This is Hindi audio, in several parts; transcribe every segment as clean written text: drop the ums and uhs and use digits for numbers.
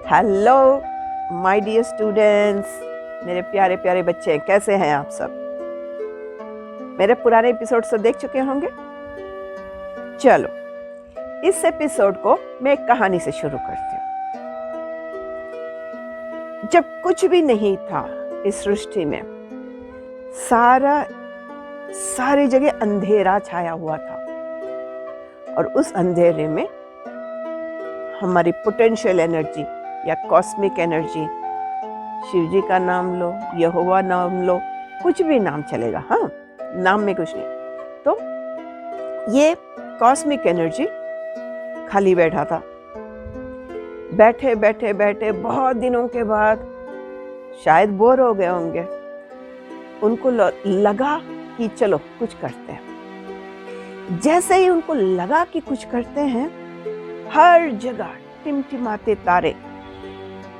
हेलो माय डियर स्टूडेंट्स, मेरे प्यारे प्यारे बच्चे, कैसे हैं आप सब? मेरे पुराने एपिसोड तो देख चुके होंगे। चलो, इस एपिसोड को मैं एक कहानी से शुरू करती हूँ। जब कुछ भी नहीं था इस सृष्टि में, सारी जगह अंधेरा छाया हुआ था और उस अंधेरे में हमारी पोटेंशियल एनर्जी या कॉस्मिक एनर्जी, शिव जी का नाम लो, यहोवा नाम लो, कुछ भी नाम चलेगा, हाँ, नाम में कुछ नहीं। तो ये कॉस्मिक एनर्जी खाली बैठा था। बैठे बैठे बैठे बहुत दिनों के बाद शायद बोर हो गए होंगे। उनको लगा कि चलो कुछ करते हैं। जैसे ही उनको लगा कि कुछ करते हैं, हर जगह टिमटिमाते तारे,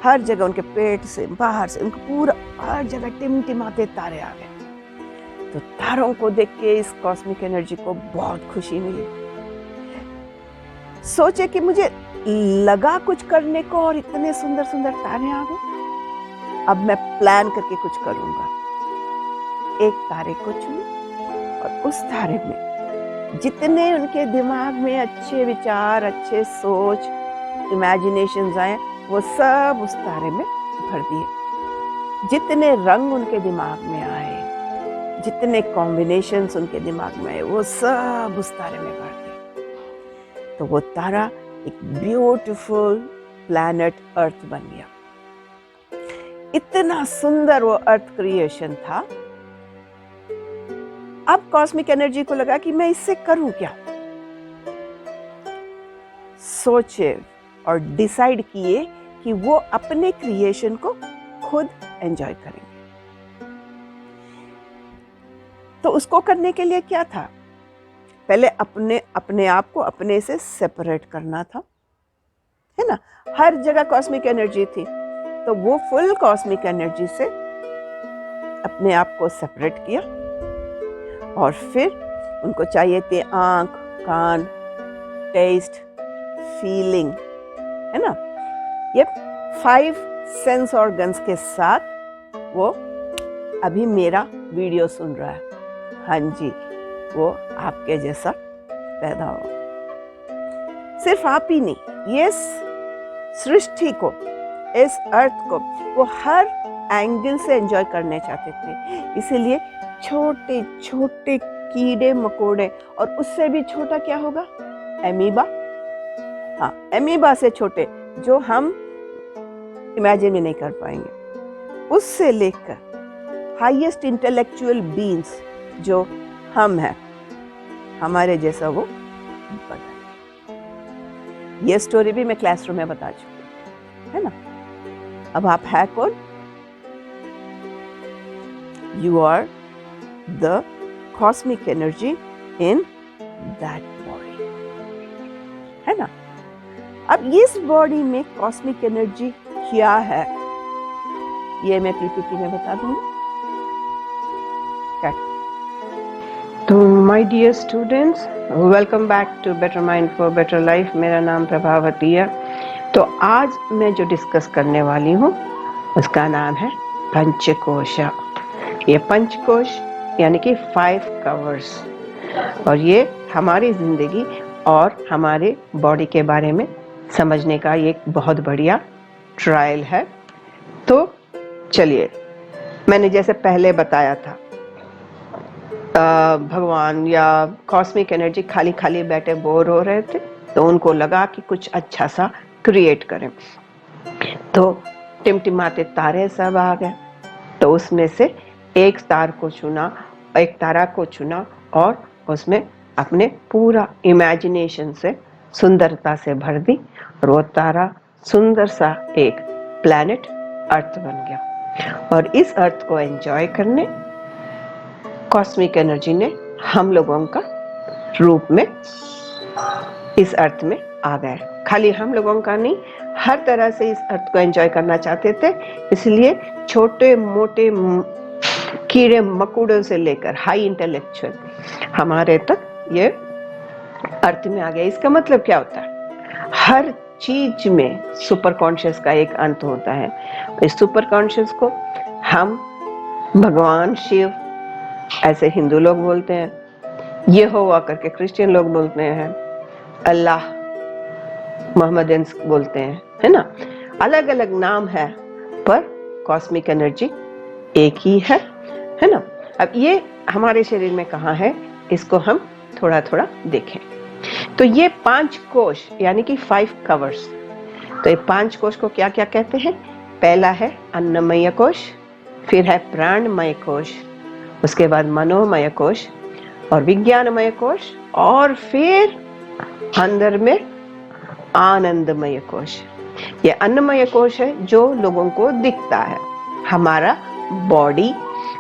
हर जगह उनके पेट से, बाहर से, उनको पूरा हर जगह टिमटिमाते तारे आ गए। तो तारों को देख के इस कॉस्मिक एनर्जी को बहुत खुशी मिली। सोचे कि मुझे लगा कुछ करने को और इतने सुंदर सुंदर तारे आ गए, अब मैं प्लान करके कुछ करूंगा। एक तारे को चुने और उस तारे में जितने उनके दिमाग में अच्छे विचार, अच्छे सोच, इमेजिनेशंस आए, वो सब उस तारे में भर दिए। जितने रंग उनके दिमाग में आए, जितने कॉम्बिनेशंस उनके दिमाग में आए, वो सब उस तारे में भर दिए। तो वो तारा एक ब्यूटीफुल प्लैनेट अर्थ बन गया। इतना सुंदर वो अर्थ क्रिएशन था। अब कॉस्मिक एनर्जी को लगा कि मैं इससे करूं क्या। सोचे और डिसाइड किए कि वो अपने क्रिएशन को खुद एंजॉय करेंगे। तो उसको करने के लिए क्या था? पहले अपने आप को अपने से सेपरेट करना था, है ना। हर जगह कॉस्मिक एनर्जी थी, तो वो फुल कॉस्मिक एनर्जी से अपने आप को सेपरेट किया। और फिर उनको चाहिए थे आंख, कान, टेस्ट, फीलिंग, है ना। ये 5 सेंस ऑर्गन्स के साथ वो अभी मेरा वीडियो सुन रहा है। हाँ जी, वो आपके जैसा पैदा हो। सिर्फ आप ही नहीं, ये सृष्टि को, इस अर्थ को वो हर एंगल से एंजॉय करने चाहते थे। इसीलिए छोटे छोटे कीड़े मकोड़े, और उससे भी छोटा क्या होगा? एमीबा। हाँ, एमीबा से छोटे, जो हम इमेजिन भी नहीं कर पाएंगे, उससे लेकर हाईएस्ट इंटेलेक्चुअल बीइंग्स जो हम हैं, हमारे जैसा वो बना। ये स्टोरी भी मैं क्लासरूम में बता चुकी, है ना। अब आप है कौन? You are the cosmic energy in that body, है ना। अब इस बॉडी में कॉस्मिक एनर्जी क्या है, ये मैं पीपीटी में बता दूंगी। तो my dear students, welcome back to better mind for better life. मेरा नाम प्रभावती है। तो आज मैं जो डिस्कस करने वाली हूँ उसका नाम है पंचकोश। ये पंचकोश यानी कि 5 कवर्स, और ये हमारी जिंदगी और हमारे बॉडी के बारे में समझने का एक बहुत बढ़िया ट्रायल है। तो चलिए, मैंने जैसे पहले बताया था, भगवान या कॉस्मिक एनर्जी खाली खाली बैठे बोर हो रहे थे, तो उनको लगा कि कुछ अच्छा सा क्रिएट करें। तो टिमटिमाते तारे सब आ गए। तो उसमें से एक तारा को चुना और उसमें अपने पूरा इमेजिनेशन से सुंदरता से भर दी, और वो तारा सुंदर सा एक प्लैनेट अर्थ बन गया। और इस अर्थ को एंजॉय करने कॉस्मिक एनर्जी ने हम लोगों का रूप में इस अर्थ में आ गए। खाली हम लोगों का नहीं, हर तरह से इस अर्थ को एंजॉय करना चाहते थे। इसलिए छोटे मोटे कीड़े मकोड़ों से लेकर हाई इंटेलेक्चुअल हमारे तक ये अर्थ में आ गया। इसका मतलब क्या होता है? हर चीज में सुपर कॉन्शियस का एक अंत होता है। इस सुपर कॉन्शियस को हम भगवान शिव ऐसे हिंदू लोग बोलते हैं, यहोवा करके क्रिश्चियन लोग बोलते हैं, अल्लाह मोहम्मदियंस बोलते हैं, है ना। अलग अलग नाम है पर कॉस्मिक एनर्जी एक ही है ना। अब ये हमारे शरीर में कहाँ है, इसको हम थोड़ा थोड़ा देखें। तो ये 5 कोश यानी कि 5 कवर्स, तो ये 5 कोश को क्या क्या कहते हैं? पहला है अन्नमय कोश, फिर है प्राणमय कोश, उसके बाद मनोमय कोश और विज्ञानमय कोश, और फिर अंदर में आनंदमय कोश। ये अन्नमय कोश है जो लोगों को दिखता है, हमारा बॉडी,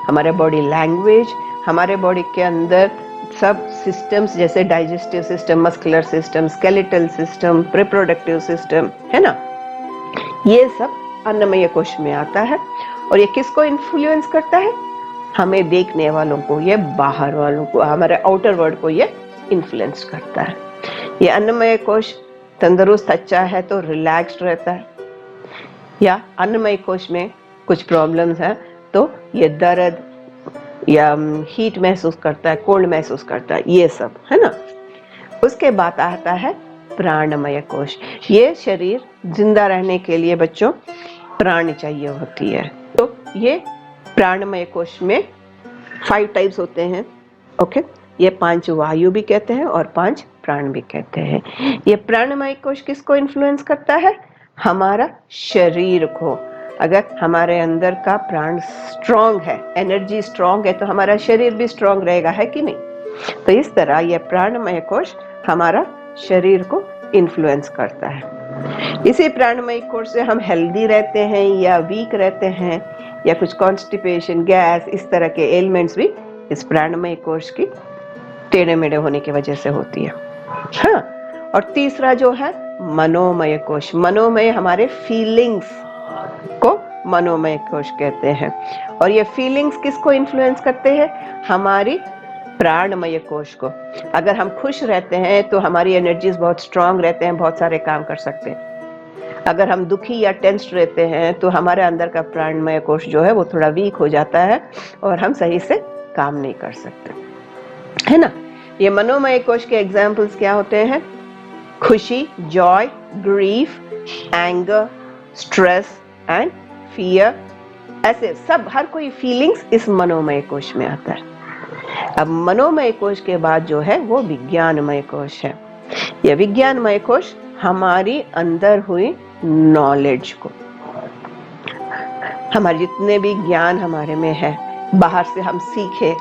हमारे बॉडी लैंग्वेज, हमारे बॉडी के अंदर सब सिस्टम्स जैसे digestive system, muscular system, skeletal system, reproductive system, है ना, ये सब अन्नमय कोश में आता है। और ये किसको इन्फ्लुएंस करता है? हमें देखने वालों को, ये बाहर वालों को, हमारे आउटर वर्ल्ड को ये इन्फ्लुएंस करता है। ये अन्नमय कोश तंदुरुस्त अच्छा है तो रिलैक्स्ड रहता है, या अन्नमय कोश में कुछ प्रॉब्लम्स है तो ये दर्द या हीट महसूस करता है, कोल्ड महसूस करता है, ये सब, है ना। उसके बाद आता है प्राणमय कोश। ये शरीर जिंदा रहने के लिए बच्चों प्राण चाहिए होती है। तो ये प्राणमय कोश में 5 टाइप्स होते हैं, ओके। ये 5 वायु भी कहते हैं और 5 प्राण भी कहते हैं। ये प्राणमय कोश किसको इन्फ्लुएंस करता है? हमारा शरीर को। अगर हमारे अंदर का प्राण स्ट्रांग है, एनर्जी स्ट्रांग है, तो हमारा शरीर भी स्ट्रांग रहेगा, है कि नहीं। तो इस तरह यह प्राणमय कोश हमारा शरीर को इन्फ्लुएंस करता है। इसी प्राणमय कोश से हम हेल्दी रहते हैं या वीक रहते हैं, या कुछ कॉन्स्टिपेशन, गैस, इस तरह के एलिमेंट्स भी इस प्राणमय कोश की टेढ़े मेढ़े होने की वजह से होती है। हाँ, और तीसरा जो है मनोमय कोश। मनोमय हमारे फीलिंग्स को मनोमय कोश कहते हैं। और ये फीलिंग्स किसको इन्फ्लुएंस करते हैं? हमारी प्राणमय कोश को। अगर हम खुश रहते हैं तो हमारी एनर्जीज बहुत स्ट्रांग रहते हैं, बहुत सारे काम कर सकते हैं। अगर हम दुखी या टेंस्ड रहते हैं तो हमारे अंदर का प्राणमय कोश जो है वो थोड़ा वीक हो जाता है और हम सही से काम नहीं कर सकते, है ना। ये मनोमय कोश के एग्जाम्पल्स क्या होते हैं? खुशी, Joy, grief, anger, stress and fear, ऐसे सब हर कोई फीलिंग्स इस मनोमय कोश में आता है। अब मनोमय कोश के बाद जो है वो विज्ञानमय कोश है। यह विज्ञानमय कोश हमारी अंदर हुई नॉलेज को, हमारे जितने भी ज्ञान हमारे में है, बाहर से हम सीखे,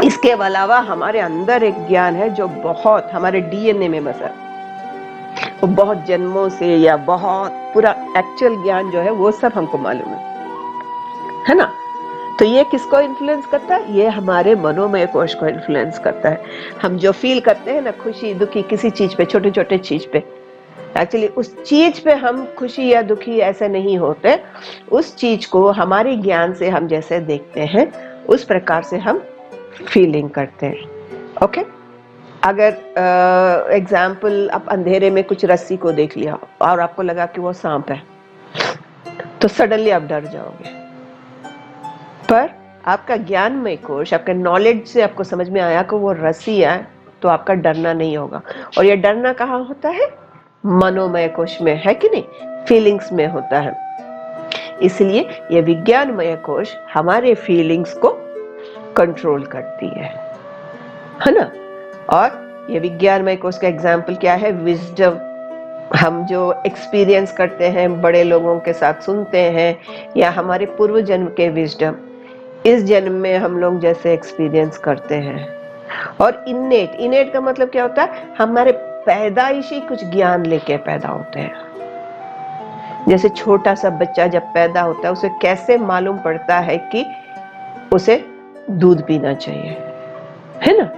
इसके अलावा हमारे अंदर एक ज्ञान है जो बहुत हमारे डीएनए में बसा, वो बहुत जन्मों से, या बहुत पूरा एक्चुअल ज्ञान जो है वो सब हमको मालूम है ना। तो ये किसको इन्फ्लुएंस करता है? ये हमारे मनोमय कोश को इन्फ्लुएंस करता है। हम जो फील करते हैं ना, खुशी दुखी किसी चीज पे, छोटे छोटे चीज पे, एक्चुअली उस चीज पे हम खुशी या दुखी ऐसे नहीं होते। उस चीज को हमारे ज्ञान से हम जैसे देखते हैं उस प्रकार से हम फीलिंग करते हैं, ओके। अगर एग्जाम्पल, आप अंधेरे में कुछ रस्सी को देख लिया और आपको लगा कि वो सांप है, तो सडनली आप डर जाओगे। पर आपका ज्ञानमय कोश, आपका नॉलेज से आपको समझ में आया कि वो रस्सी है, तो आपका डरना नहीं होगा। और ये डरना कहाँ होता है? मनोमय कोश में, है कि नहीं, फीलिंग्स में होता है। इसलिए ये विज्ञानमय कोश हमारे फीलिंग्स को कंट्रोल करती है ना। और ये विज्ञानमय कोश का एग्जाम्पल क्या है? विजडम। हम जो एक्सपीरियंस करते हैं, बड़े लोगों के साथ सुनते हैं, या हमारे पूर्व जन्म के विजडम, इस जन्म में हम लोग जैसे एक्सपीरियंस करते हैं। और इनेट का मतलब क्या होता है? हमारे पैदाइशी कुछ ज्ञान लेके पैदा होते हैं। जैसे छोटा सा बच्चा जब पैदा होता है, उसे कैसे मालूम पड़ता है कि उसे दूध पीना चाहिए, है ना।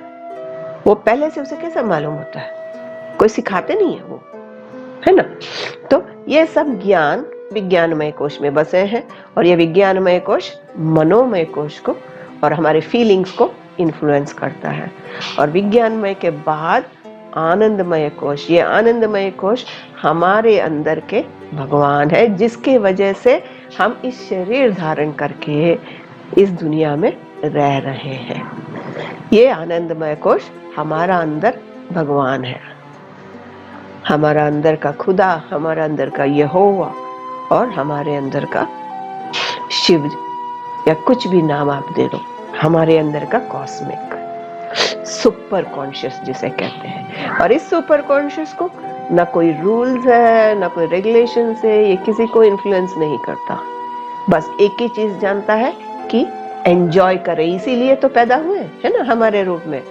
वो पहले से उसे कैसे मालूम होता है? कोई सिखाते नहीं है वो, है ना। तो ये सब ज्ञान विज्ञानमय कोश में बसे हैं, और ये विज्ञानमय कोश मनोमय कोश को और हमारे फीलिंग्स को इन्फ्लुएंस करता है। और विज्ञानमय के बाद आनंदमय कोश। ये आनंदमय कोश हमारे अंदर के भगवान है, जिसके वजह से हम इस शरीर धारण करके इस दुनिया में रह रहे हैं। ये आनंदमय कोश हमारा अंदर भगवान है, हमारा अंदर का खुदा, हमारा अंदर का यहोवा और हमारे अंदर का शिव, या कुछ भी नाम आप दे दो, हमारे अंदर का कॉस्मिक सुपर कॉन्शियस जिसे कहते हैं। और इस सुपर कॉन्शियस को ना कोई रूल्स है ना कोई रेगुलेशंस है, ये किसी को इन्फ्लुएंस नहीं करता, बस एक ही चीज जानता है कि एंजॉय करे, इसीलिए तो पैदा हुए है ना हमारे रूप में,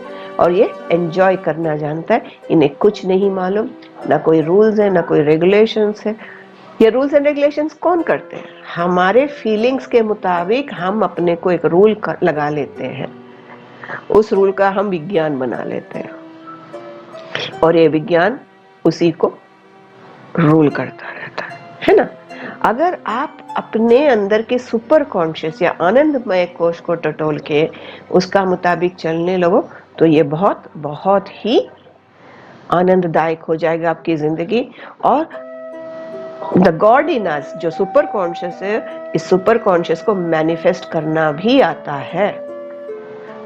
और ये एंजॉय करना जानता है। इन्हें कुछ नहीं मालूम, ना कोई रूल्स है ना कोई रेगुलेशंस है। ये रूल्स एंड रेगुलेशंस कौन करते हैं? हमारे फीलिंग्स के मुताबिक हम अपने को एक रूल लगा लेते हैं, उस रूल का हम विज्ञान बना लेते हैं, और ये विज्ञान उसी को रूल करता रहता है ना। अगर आप अपने अंदर के सुपर कॉन्शियस या आनंदमय कोश को टटोल के उसका मुताबिक चलने लगो, तो ये बहुत बहुत ही आनंददायक हो जाएगा आपकी जिंदगी। और द गॉड इन अस, जो सुपर कॉन्शियस है, इस सुपर कॉन्शियस को मैनिफेस्ट करना भी आता है।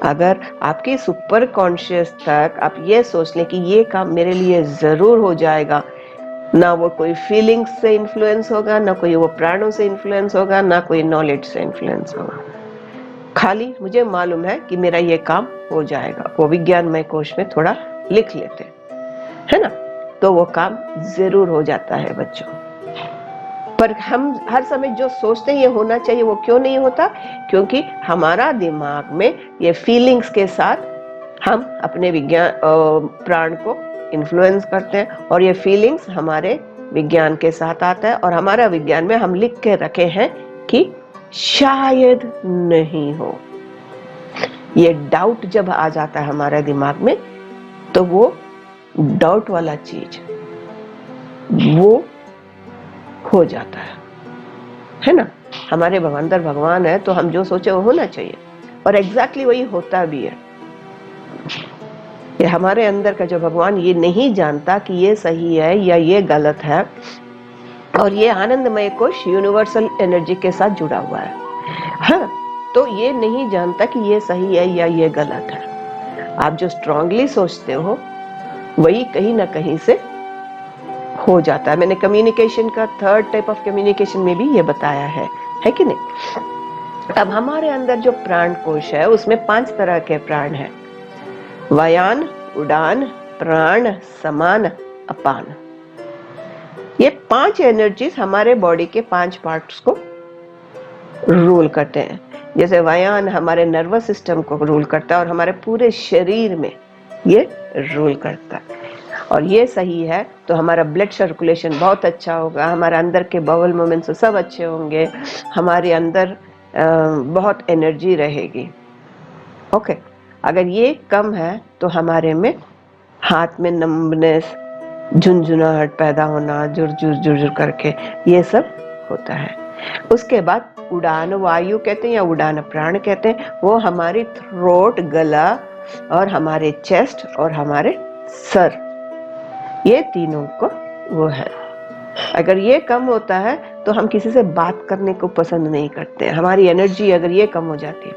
अगर आपकी सुपर कॉन्शियस तक आप ये सोच लें कि ये काम मेरे लिए जरूर हो जाएगा, ना वो कोई फीलिंग्स से इन्फ्लुएंस होगा, ना कोई वो प्राणों से इन्फ्लुएंस होगा, ना कोई नॉलेज से इन्फ्लुएंस होगा, खाली मुझे मालूम है कि मेरा ये काम हो जाएगा, वो विज्ञानमय कोश में थोड़ा लिख लेते है ना, तो वो काम जरूर हो जाता है बच्चों। पर हम हर समय जो सोचते हैं ये होना चाहिए, वो क्यों नहीं होता? क्योंकि हमारा दिमाग में ये फीलिंग्स के साथ हम अपने विज्ञान प्राण को इन्फ्लुएंस करते हैं, और ये फीलिंग्स हमारे विज्ञान के साथ आता है, और हमारा विज्ञान में हम लिख के रखे हैं कि शायद नहीं हो। ये डाउट जब आ जाता है हमारे दिमाग में, तो वो डाउट वाला चीज वो हो जाता है ना। हमारे अंदर भगवान है, तो हम जो सोचे वो होना चाहिए, और एग्जैक्टली वही होता भी है। ये हमारे अंदर का जो भगवान ये नहीं जानता कि ये सही है या ये गलत है, और ये आनंदमय कोश यूनिवर्सल एनर्जी के साथ जुड़ा हुआ है, हाँ, तो ये नहीं जानता कि ये सही है या ये गलत है। आप जो स्ट्रांगली सोचते हो वही कहीं ना कहीं से हो जाता है। मैंने कम्युनिकेशन का थर्ड टाइप ऑफ कम्युनिकेशन में भी ये बताया है कि नहीं। अब हमारे अंदर जो प्राण कोश है उसमें 5 तरह के प्राण हैं, वायान, उड़ान, प्राण, समान, अपान। ये 5 एनर्जीज हमारे बॉडी के 5 पार्ट्स को रूल करते हैं। जैसे वायान हमारे नर्वस सिस्टम को रूल करता है, और हमारे पूरे शरीर में ये रूल करता है, और ये सही है तो हमारा ब्लड सर्कुलेशन बहुत अच्छा होगा, हमारे अंदर के बाउल मूवमेंट्स सब अच्छे होंगे, हमारे अंदर बहुत एनर्जी रहेगी। ओके, अगर ये कम है तो हमारे में हाथ में नंबनेस, झुनझुनाहट पैदा होना, जुर करके, ये सब होता है। उसके बाद उड़ान वायु कहते हैं या उड़ान प्राण कहते हैं, वो हमारी थ्रोट, गला और हमारे चेस्ट और हमारे सर, ये तीनों को वो है। अगर ये कम होता है तो हम किसी से बात करने को पसंद नहीं करते। हमारी एनर्जी अगर ये कम हो जाती है,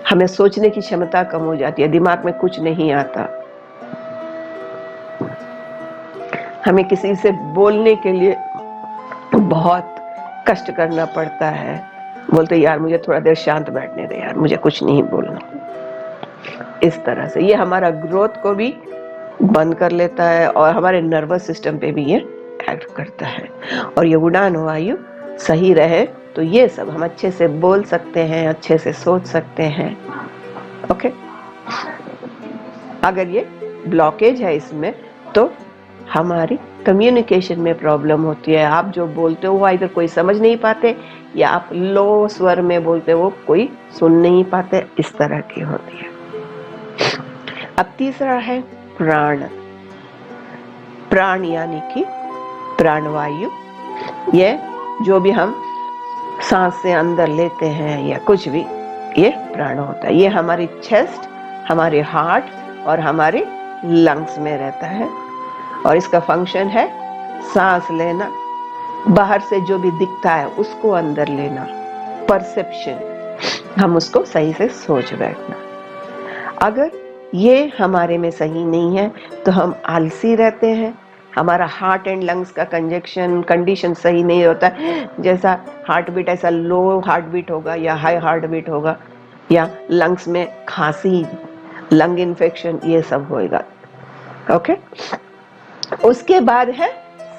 हमें सोचने की क्षमता कम हो जाती है, दिमाग में कुछ नहीं आता, हमें किसी से बोलने के लिए बहुत कष्ट करना पड़ता है, बोलते यार मुझे थोड़ा देर शांत बैठने दे यार, मुझे कुछ नहीं बोलना। इस तरह से ये हमारा ग्रोथ को भी बंद कर लेता है, और हमारे नर्वस सिस्टम पे भी ये एक्ट करता है। और ये उड़ान वायु सही रहे तो ये सब हम अच्छे से बोल सकते हैं, अच्छे से सोच सकते हैं। ओके, अगर ये ब्लॉकेज है इसमें तो हमारी कम्युनिकेशन में प्रॉब्लम होती है। आप जो बोलते हो वो इधर कोई समझ नहीं पाते, या आप लो स्वर में बोलते हो कोई सुन नहीं पाते, इस तरह की होती है। अब तीसरा है प्राण। प्राण यानी कि प्राणवायु, ये जो भी हम सांस से अंदर लेते हैं या कुछ भी, ये प्राण होता है। ये हमारी चेस्ट, हमारे हार्ट और हमारे लंग्स में रहता है और इसका फंक्शन है सांस लेना, बाहर से जो भी दिखता है उसको अंदर लेना, परसेप्शन, हम उसको सही से सोच बैठना। अगर ये हमारे में सही नहीं है तो हम आलसी रहते हैं, हमारा हार्ट एंड लंग्स का कंडीशन सही नहीं होता है। जैसा हार्ट बीट ऐसा लो हार्ट बीट होगा या हाई हार्ट बीट होगा, या लंग्स में खांसी, लंग इन्फेक्शन, ये सब होएगा। ओके। उसके बाद है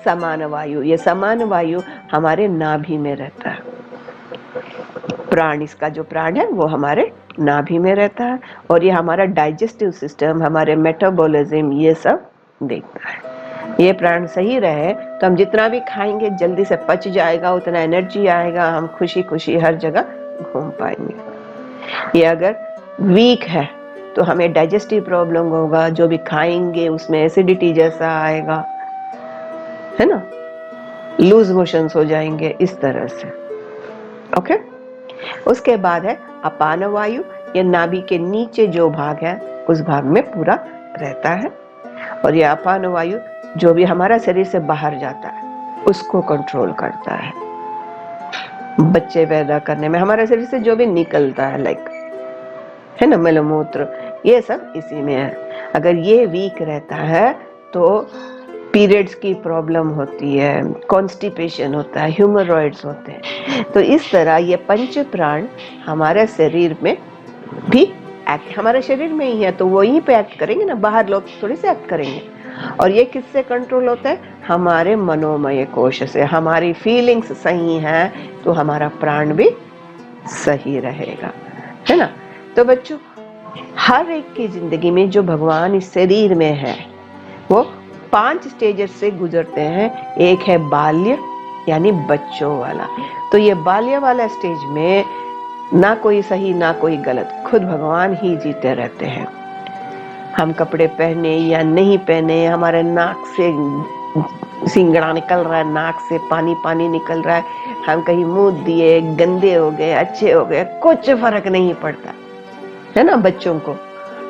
समान वायु। ये समान वायु हमारे नाभि में रहता है। प्राण, इसका जो प्राण है वो हमारे नाभि में रहता है और ये हमारा डाइजेस्टिव सिस्टम, हमारे मेटाबॉलिज्म, ये सब देखता है। ये प्राण सही रहे तो हम जितना भी खाएंगे जल्दी से पच जाएगा, उतना एनर्जी आएगा, हम खुशी खुशी हर जगह घूम पाएंगे। ये अगर वीक है तो हमें डाइजेस्टिव प्रॉब्लम होगा, जो भी खाएंगे उसमें एसिडिटी जैसा आएगा, है ना, लूज मोशंस हो जाएंगे, इस तरह से। ओके। उसके बाद है अपान वायु। ये नाभि के नीचे जो भाग है उस भाग में पूरा रहता है और ये अपान वायु जो भी हमारा शरीर से बाहर जाता है उसको कंट्रोल करता है। बच्चे पैदा करने में हमारे शरीर से जो भी निकलता है, लाइक, है ना, मलमूत्र, ये सब इसी में है। अगर ये वीक रहता है तो पीरियड्स की प्रॉब्लम होती है, कॉन्स्टिपेशन होता है, ह्यूमरॉइड्स होते हैं। तो इस तरह ये पंच प्राण हमारे शरीर में भी हमारे शरीर में ही है तो वो यहीं पे एक्ट करेंगे ना, बाहर लोग थोड़ी से एक्ट करेंगे। और ये किससे कंट्रोल होता है? हमारे मनोमय कोश से। हमारी फीलिंग्स सही हैं तो हमारा प्राण भी सही रहेगा, है ना। तो बच्चों, हर एक की जिंदगी में जो भगवान इस शरीर में है वो 5 स्टेजेस से गुजरते हैं। एक है बाल्य, यानी बच्चों वाला। तो ये बाल्य वाला स्टेज में ना कोई सही ना कोई गलत, खुद भगवान ही जीते रहते हैं। हम कपड़े पहने या नहीं पहने, हमारे नाक से सिंगड़ा निकल रहा है, नाक से पानी पानी निकल रहा है, हम कहीं मुंह दिए, गंदे हो गए, अच्छे हो गए, कुछ फर्क नहीं पड़ता, है ना। बच्चों को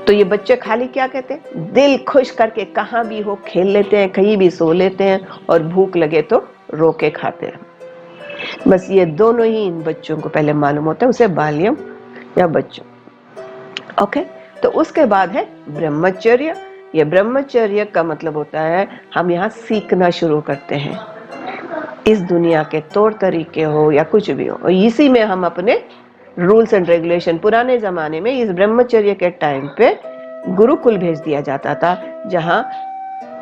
तो ये बच्चे खाली क्या कहते हैं, दिल खुश करके कहाँ भी हो खेल लेते हैं, कहीं भी सो लेते हैं और भूख लगे तो रोके खाते हैं। बस ये दोनों ही इन बच्चों को पहले मालूम होता है, उसे बाल्यम या बच्चों। ओके। तो उसके बाद है ब्रह्मचर्य। ये ब्रह्मचर्य का मतलब होता है हम यहाँ सीखना शुरू करते हैं, इस दुनिया के तौर तरीके हो या कुछ भी हो, और इसी में हम अपने रूल्स एंड रेगुलेशन। पुराने जमाने में इस ब्रह्मचर्य के टाइम पे गुरुकुल भेज दिया जाता था, जहाँ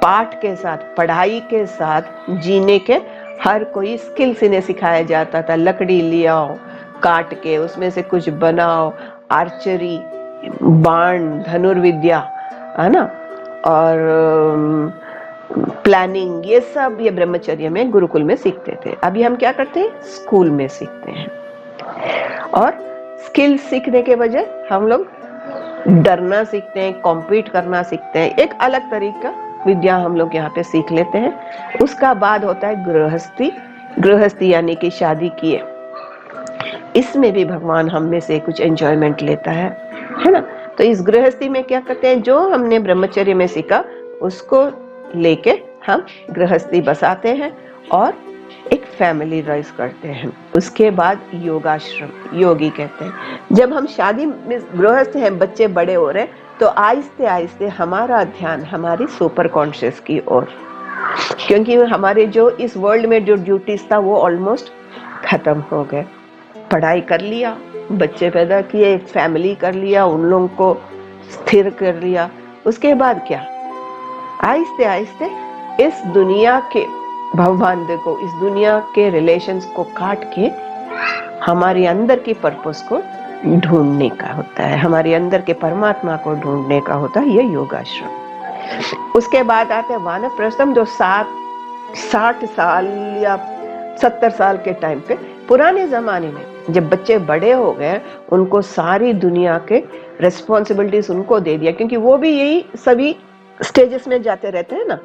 पाठ के साथ, पढ़ाई के साथ जीने के हर कोई स्किल्स इन्हें सिखाया जाता था। लकड़ी ले आओ, काट के उसमें से कुछ बनाओ, आर्चरी, बाण, धनुर्विद्या, है ना, और प्लानिंग, ये सब ये ब्रह्मचर्य में गुरुकुल में सीखते थे। अभी हम क्या करते हैं, स्कूल में सीखते हैं। और स्किल सीखने के बजाय हम लोग डरना सीखते हैं, कॉम्पीट करना सीखते हैं, एक अलग तरीका विद्या हम लोग यहाँ पे सीख लेते हैं। उसका बाद होता है गृहस्थी। गृहस्थी यानी कि शादी किए, इसमें भी भगवान हम में से कुछ एंजॉयमेंट लेता है ना। तो इस गृहस्थी में क्या करते हैं, जो हमने ब्रह्मचर्य में सीखा उसको लेके हम गृहस्थी बसाते हैं और एक फैमिली राइज करते हैं। उसके बाद योगाश्रम, योगी कहते हैं। जब हम शादी में गृहस्थ हैं, बच्चे बड़े हो रहे, तो आहिस्ते आहिस्ते हमारा ध्यान हमारी सुपर कॉन्शियस की ओर, क्योंकि हमारे जो इस वर्ल्ड में जो ड्यूटीज था वो ऑलमोस्ट खत्म हो गए। पढ़ाई कर लिया, बच्चे पैदा किए, फैमिली कर लिया, उन लोगों को स्थिर कर लिया। उसके बाद क्या, आहिस्ते आहिस्ते इस दुनिया के भगवान को, इस दुनिया के रिलेशंस को काट के हमारे अंदर की पर्पस को ढूंढने का होता है, हमारे अंदर के परमात्मा को ढूंढने का होता है ये योगाश्रम। उसके बाद आते हैं वानप्रस्थम, जो 60 साल या 70 साल के टाइम पे, पुराने जमाने में जब बच्चे बड़े हो गए, उनको सारी दुनिया के रेस्पॉन्सिबिलिटीज उनको दे दिया, क्योंकि वो भी यही सभी स्टेजेस में जाते रहते हैं ना,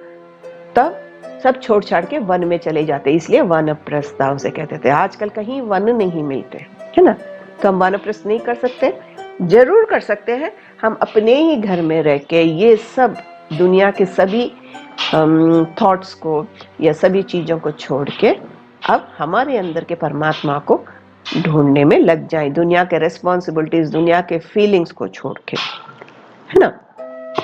तब सब छोड़ छाड़ के वन में चले जाते, इसलिए वानप्रस्थ उसे कहते थे। आजकल कहीं वन नहीं मिलते, है ना, तो हम वानप्रस्थ नहीं कर सकते। जरूर कर सकते हैं हम अपने ही घर में रह के ये सब दुनिया के सभी थॉट्स को या सभी चीज़ों को छोड़ के अब हमारे अंदर के परमात्मा को ढूंढने में लग जाएं, दुनिया के रेस्पॉन्सिबिलिटीज, दुनिया के फीलिंग्स को छोड़ के, है ना।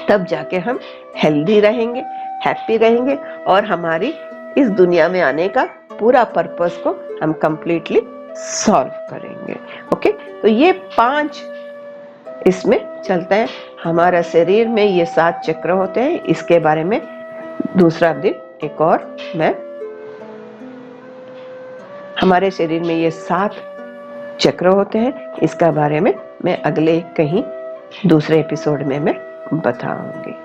तब जाके हम हेल्दी रहेंगे, हैप्पी रहेंगे और हमारी इस दुनिया में आने का पूरा पर्पस को हम कंप्लीटली सॉल्व करेंगे। ओके, तो ये 5 इसमें चलते हैं। हमारा शरीर में ये 7 चक्र होते हैं, इसके बारे में दूसरा दिन एक और मैं, हमारे शरीर में ये 7 चक्र होते हैं, इसका बारे में मैं अगले कहीं दूसरे एपिसोड में मैं बताऊंगी,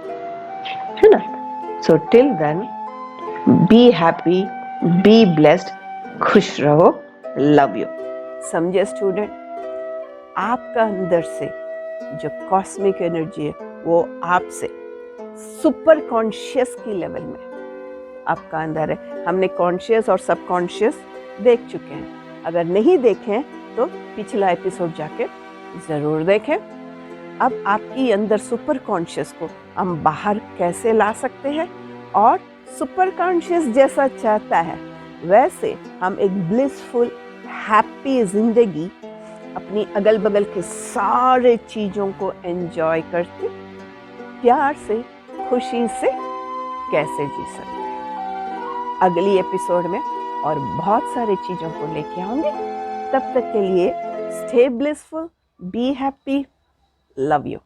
है ना। So till then be happy, be blessed, खुश रहो, लव यू। समझे स्टूडेंट, आपका अंदर से जो कॉस्मिक एनर्जी है वो आपसे सुपर कॉन्शियस की लेवल में आपका अंदर है। हमने कॉन्शियस और सबकॉन्शियस देख चुके हैं, अगर नहीं देखें तो पिछला एपिसोड जाके ज़रूर देखें। अब आपकी अंदर सुपर कॉन्शियस को हम बाहर कैसे ला सकते हैं, और सुपर कॉन्शियस जैसा चाहता है वैसे हम एक ब्लिसफुल हैप्पी जिंदगी अपनी अगल बगल के सारे चीज़ों को एंजॉय करते प्यार से खुशी से कैसे जी सकते हैं। अगली एपिसोड में और बहुत सारी चीज़ों को लेके आऊंगी। तब तक के लिए stay blissful, be happy, love you.